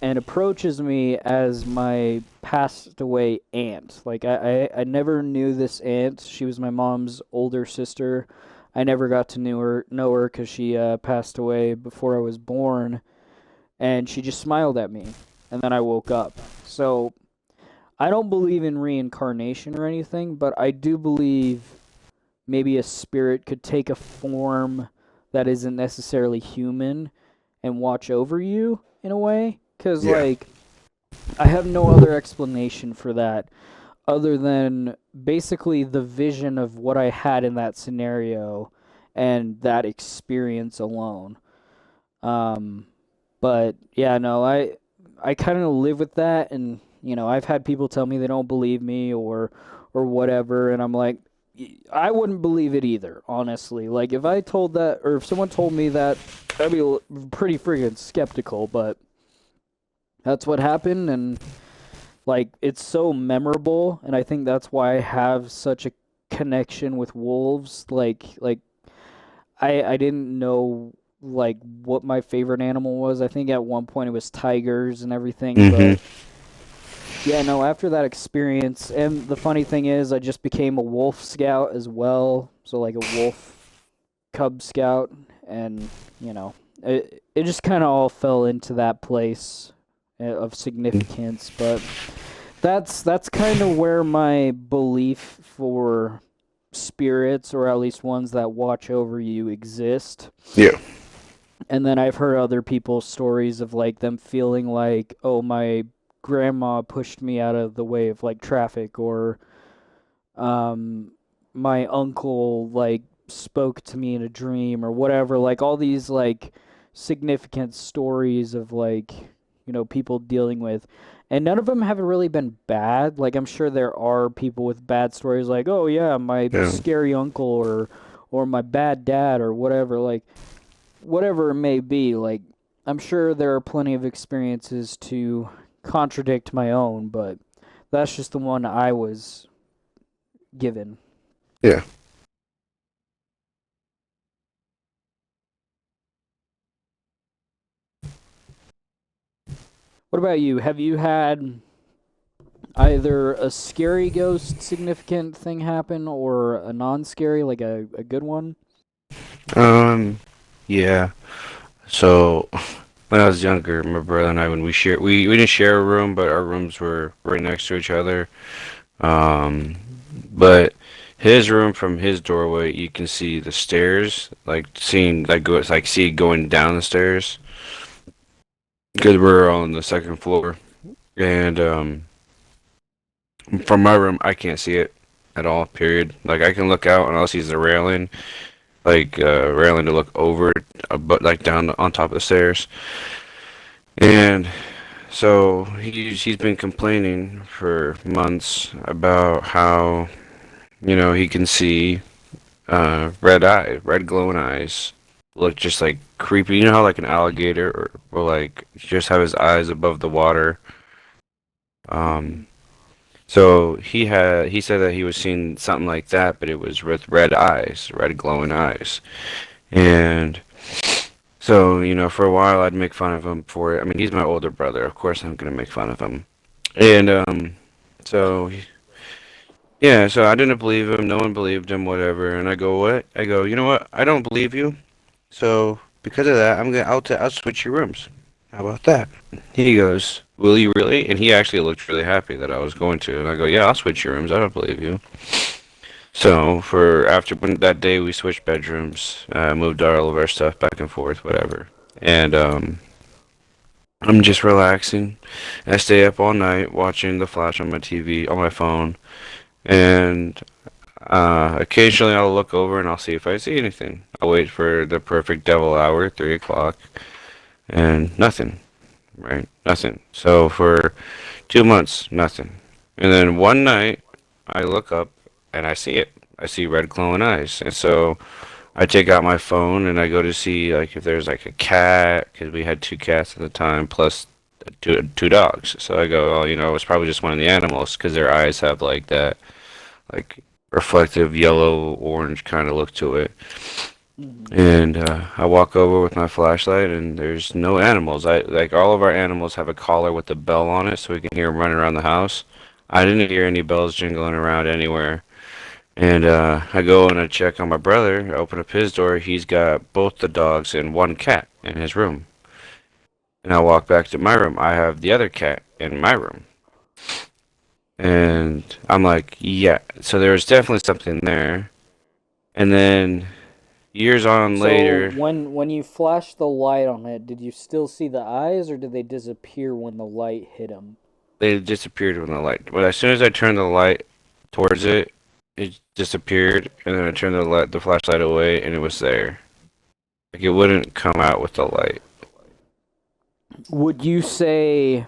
and approaches me as my passed away aunt. Like, I never knew this aunt. She was my mom's older sister. I never got to know her because she passed away before I was born. and she just smiled at me, and then I woke up. So I don't believe in reincarnation or anything, but I do believe maybe a spirit could take a form that isn't necessarily human and watch over you in a way. Because, Yeah. like, I have no other explanation for that other than basically the vision of what I had in that scenario and that experience alone. Um, but yeah, no, I kind of live with that, and I've had people tell me they don't believe me or whatever, and I'm like, I wouldn't believe it either, honestly. Like if I told that, or if someone told me that, I'd be pretty freaking skeptical. But that's what happened, and like it's so memorable, and I think that's why I have such a connection with wolves. Like I didn't know like what my favorite animal was. I think at one point it was tigers and everything, Mm-hmm. but yeah, no, after that experience, and the funny thing is I just became a wolf scout as well. So like a wolf cub scout, and you know, it just kind of all fell into that place of significance, but that's kind of where my belief for spirits, or at least ones that watch over you, exist. Yeah. And then I've heard other people's stories of like them feeling like, oh, my grandma pushed me out of the way of like traffic, or um, my uncle like spoke to me in a dream, or whatever. Like all these like significant stories of like people dealing with, and none of them have really been bad. Like I'm sure there are people with bad stories, like oh yeah, my Yeah. scary uncle, or my bad dad, or whatever. Like whatever it may be, like I'm sure there are plenty of experiences to contradict my own, but that's just the one I was given. Yeah. What about you? Have you had either a scary ghost significant thing happen, or a non-scary, like a good one? Um. Yeah. So when I was younger, my brother and I, when we didn't share a room, but our rooms were right next to each other. Um. But his room, from his doorway, you can see the stairs, like seeing like go, it's like see going down the stairs because we're on the second floor, and from my room, I can't see it at all. Period. Like I can look out and all I see is the railing, like railing to look over, but like down on top of the stairs. And so he's been complaining for months about how he can see red glowing eyes, look just like creepy. You know how like an alligator or like just have his eyes above the water. Mm-hmm. Um, So he said that he was seeing something like that, but it was with red eyes, red glowing eyes. And so, for a while I'd make fun of him for it. I mean, he's my older brother. Of course I'm gonna make fun of him. And so yeah, so I didn't believe him. No one believed him, whatever. And I go, what? I go, you know what? I don't believe you. So because of that, I'll switch your rooms. How about that? He goes, will you really? And he actually looked really happy that I was going to. And I go, yeah, I'll switch your rooms. I don't believe you. So for after when that day we switched bedrooms, moved all of our stuff back and forth, whatever. And I'm just relaxing. I stay up all night watching The Flash on my TV, on my phone, and occasionally I'll look over and I'll see if I see anything. I'll wait for the perfect devil hour, 3 o'clock, and nothing. Right, nothing. So for 2 months, nothing. And then one night, I look up and I see it. I see red glowing eyes. And so I take out my phone and I go to see like if there's like a cat, because we had two cats at the time, plus two dogs. So I go, oh, it's probably just one of the animals because their eyes have like that like reflective yellow orange kind of look to it. Mm-hmm. And I walk over with my flashlight, and there's no animals. I like all of our animals have a collar with a bell on it, so we can hear them running around the house. I didn't hear any bells jingling around anywhere. And I go and I check on my brother. I open up his door. He's got both the dogs and one cat in his room. and I walk back to my room. I have the other cat in my room. And I'm like, yeah. So there was definitely something there. And then years on So later, when you flashed the light on it, did you still see the eyes, or did they disappear when the light hit them? they disappeared when the light. But as soon as I turned the light towards it, it disappeared. And then I turned the flashlight away, and it was there. Like it wouldn't come out with the light. Would you say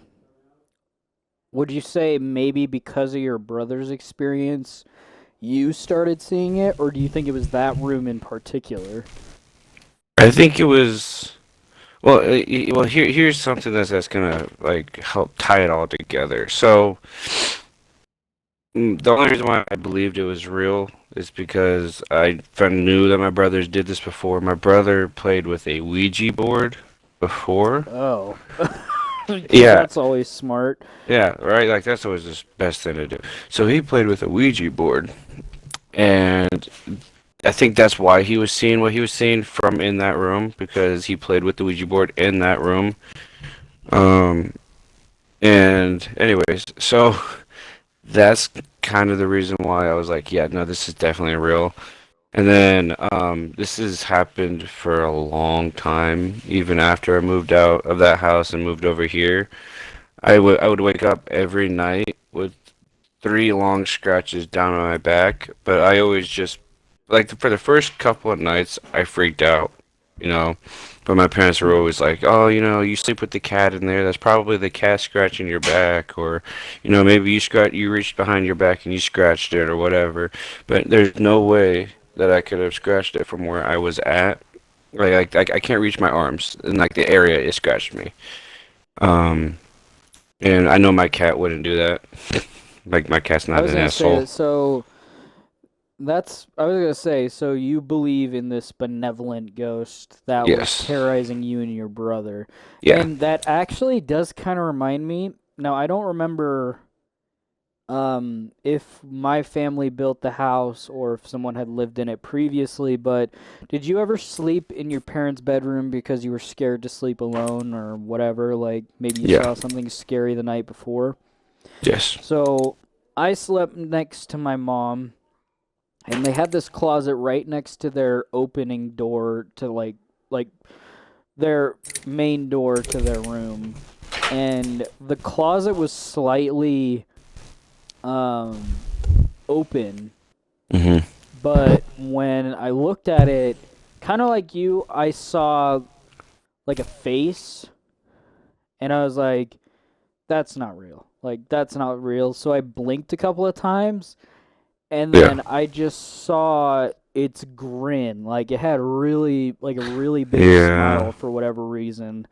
would you say maybe because of your brother's experience you started seeing it, or do you think it was that room in particular? I think it was. Well, here's something that's gonna like help tie it all together. So the only reason why I believed it was real is because knew that my brothers did this before. My brother played with a Ouija board before. Oh. Because Yeah, that's always smart. yeah, right. Like that's always the best thing to do. So he played with a Ouija board, and I think that's why he was seeing what he was seeing from in that room because he played with the Ouija board in that room. Um, and anyways, so that's kind of the reason why I was like, yeah, no, this is definitely real. And then this has happened for a long time, even after I moved out of that house and moved over here. I would wake up every night with three long scratches down on my back, but I always just like for the first couple of nights I freaked out, you know. But my parents were Hmm. always like, "Oh, you sleep with the cat in there. That's probably the cat scratching your back, or, maybe you reached behind your back and you scratched it or whatever." But there's no way that I could have scratched it from where I was at. Like I can't reach my arms, and like the area it scratched me. Um, and I know my cat wouldn't do that. Like my cat's I not was an gonna say asshole. that. I was gonna say, so you believe in this benevolent ghost that was Yes. terrorizing you and your brother, Yeah. and that actually does kind of remind me. Now I don't remember if my family built the house or if someone had lived in it previously, but did you ever sleep in your parents' bedroom because you were scared to sleep alone or whatever? Like maybe you Yeah. saw something scary the night before. Yes. So I slept next to my mom, and they had this closet right next to their opening door to like their main door to their room, and the closet was slightly um open, Mhm. but when I looked at it, kind of like you, I saw like a face, and I was like, that's not real. Like that's not real. So I blinked a couple of times, and Yeah. then I just saw its grin. Like it had a really big Yeah. smile for whatever reason.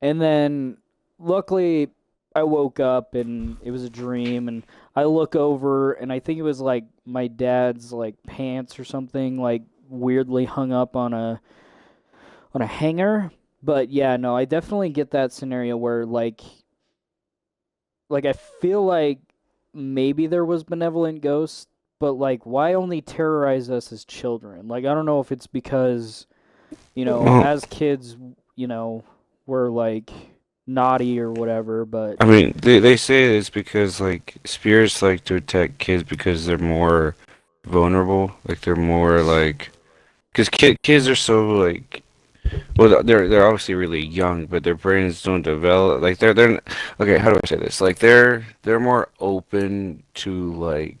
And then luckily I woke up and it was a dream, and I look over and I think it was like my dad's like pants or something like weirdly hung up on a hanger. But yeah, no, I definitely get that scenario where like I feel like maybe there was benevolent ghosts, but like why only terrorize us as children? Like I don't know if it's because, Well, as kids, you know, we're like naughty or whatever, but I mean, they say it's because like spirits like to attack kids because they're more vulnerable. Like they're more like because kids are so like well they're obviously really young, but their brains don't develop. Like they're okay. How do I say this? Like they're more open to like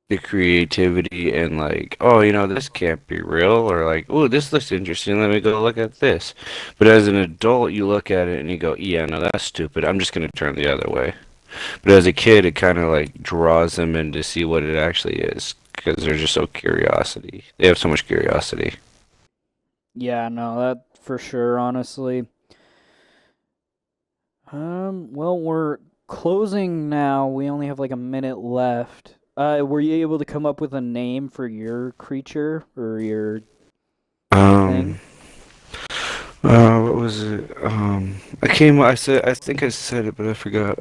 the creativity and like, oh, this can't be real, or like, oh, this looks interesting. Let me go look at this. But as an adult, you look at it and you go, yeah, no, that's stupid. I'm just gonna turn the other way. But as a kid, it kind of like draws them in to see what it actually is because they're just so curiosity. They have so much curiosity. yeah, no, that for sure, honestly. Well, we're closing now. We only have like a minute left. Were you able to come up with a name for your creature or your Um, thing? what was it? I think I said it, but I forgot.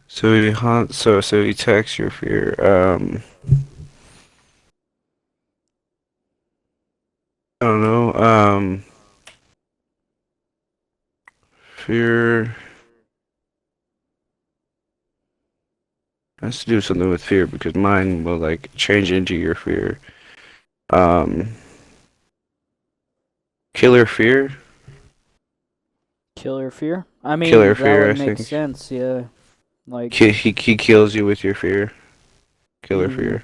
So he attacks your fear. I don't know. Fear has to do something with fear because mine will like change into your fear. Um, Killer Fear? Killer fear. I Killer mean, that Fear, would I make think. sense. Yeah. Like. He kills you with your fear. Killer Mm, Fear.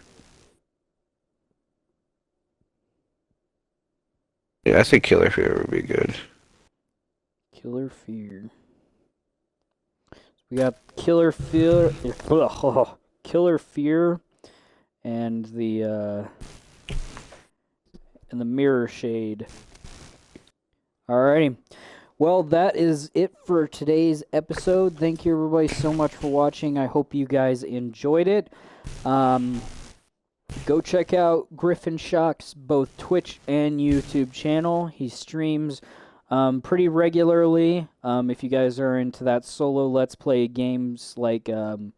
Yeah, I think Killer Fear would be good. killer fear. We got killer fear. Killer fear, and the mirror shade. Alrighty. Well, that is it for today's episode. Thank you, everybody, so much for watching. I hope you guys enjoyed it. Go check out Griffin Shock's both Twitch and YouTube channel. He streams pretty regularly. If you guys are into that solo Let's Play games, like an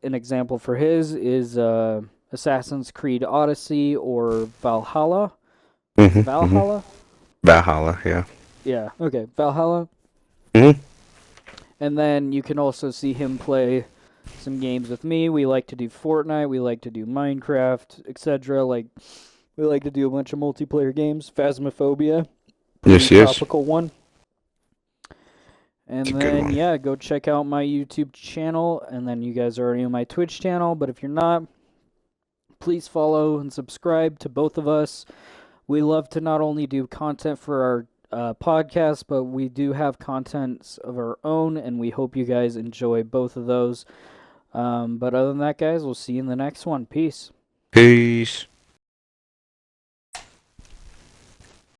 example for his is Assassin's Creed Odyssey or Valhalla. Mm-hmm, mm-hmm. Valhalla? Valhalla, yeah. Yeah, okay, Valhalla. Mm-hmm. And then you can also see him play some games with me. We like to do Fortnite, we like to do Minecraft, etc. Like, we like to do a bunch of multiplayer games. Phasmophobia, pretty Yes, yes. topical one. It's a And good then, one. yeah, go check out my YouTube channel. And then you guys are already on my Twitch channel. But if you're not, please follow and subscribe to both of us. We love to not only do content for our podcast, but we do have contents of our own, and we hope you guys enjoy both of those. But other than that, guys, we'll see you in the next one. Peace. Peace.